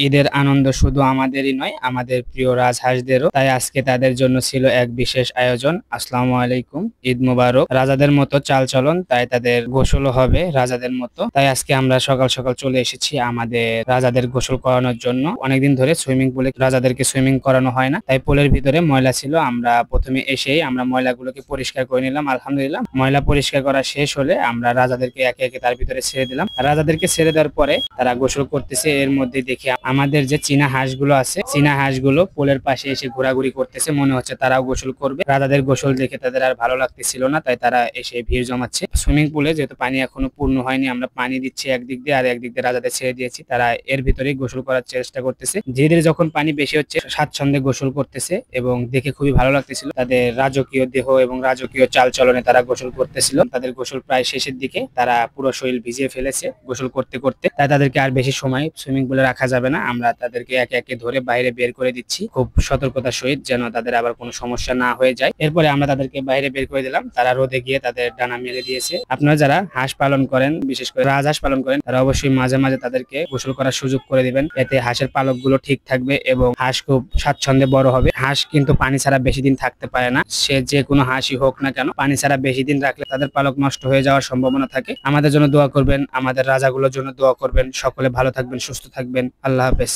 ঈদের আনন্দ শুধু আমাদেরই নয়, আমাদের প্রিয় রাজহাঁসদেরও। তাই আজকে তাদের জন্য ছিল এক বিশেষ আয়োজন। আসসালামু আলাইকুম, ঈদ মোবারক। রাজাদের মতো চাল চলন, তাই তাদের গোসলও হবে রাজাদের মতো। তাই আজকে আমরা সকাল সকাল চলে এসেছি আমাদের রাজাদের গোসল করানোর জন্য। অনেকদিন ধরে সুইমিং পুলে রাজাদেরকে সুইমিং করানো হয় না, তাই পুলের ভিতরে ময়লা ছিল। আমরা প্রথমে এসেই আমরা ময়লাগুলোকে পরিষ্কার করে নিলাম। আলহামদুলিল্লাহ, ময়লা পরিষ্কার করা শেষ হলে আমরা রাজাদেরকে একে একে তার ভিতরে ছেড়ে দিলাম। রাজাদেরকে ছেড়ে দেওয়ার পরে তারা গোসল করতেছে। এর মধ্যে দেখি আমাদের যে চীনা হাঁসগুলো আছে, চীনা হাঁসগুলো পোলের পাশে এসে ঘোরাঘুরি করতেছে। মনে হচ্ছে তারাও গোসল করবে। রাজাদের গোসল দেখে তাদের আর ভালো লাগতেছিল না, তাই তারা এসে ভিড় জমাচ্ছে সুইমিং পুলে। যেহেতু পানি এখনো পূর্ণ হয়নি, আমরা পানি দিচ্ছি একদিক দিয়ে, আর একদিক দিয়ে রাজাদের ছেড়ে দিয়েছি। তারা এর ভিতরেই গোসল করার চেষ্টা করতেছে। ধীরে ধীরে যখন পানি বেশি হচ্ছে, স্বাচ্ছন্দ্যে গোসল করতেছে এবং দেখে খুবই ভালো লাগতেছিল। তাদের রাজকীয় দেহ এবং রাজকীয় চাল চলনে তারা গোসল করতেছিল। তাদের গোসল প্রায় শেষের দিকে, তারা পুরো শরীর ভিজিয়ে ফেলেছে গোসল করতে করতে। তাই তাদেরকে আর বেশি সময় সুইমিং পুলে রাখা যাবে না। আমরা তাদেরকে একে একে ধরে বাইরে বের করে দিচ্ছি খুব সতর্কতার সহিত, যেন তাদের আবার কোনো সমস্যা না হয়ে যায়। এরপরে আমরা তাদেরকে বাইরে বের করে দিলাম। তারা রোদে গিয়ে তাদের ডানা মেলে দিয়েছে। আপনারা যারা হাঁস পালন করেন, বিশেষ করে রাজহাঁস পালন করেন, তারা অবশ্যই মাঝে মাঝে তাদেরকে গোসল করার সুযোগ করে দিবেন। এতে হাঁসের পালকগুলো ঠিক থাকবে এবং হাঁস খুব স্বাচ্ছন্দ্যে বড় হবে। হাঁস কিন্তু পানি ছাড়া বেশি দিন থাকতে পারে না। সে যে কোনো হাঁসই হোক না কেন, পানি ছাড়া বেশি দিন রাখলে তাদের পালক নষ্ট হয়ে যাওয়ার সম্ভাবনা থাকে। আমাদের জন্য দোয়া করবেন, আমাদের রাজাগুলোর জন্য দোয়া করবেন। সকলে ভালো থাকবেন, সুস্থ থাকবেন। আল্লাহ হাফেজ।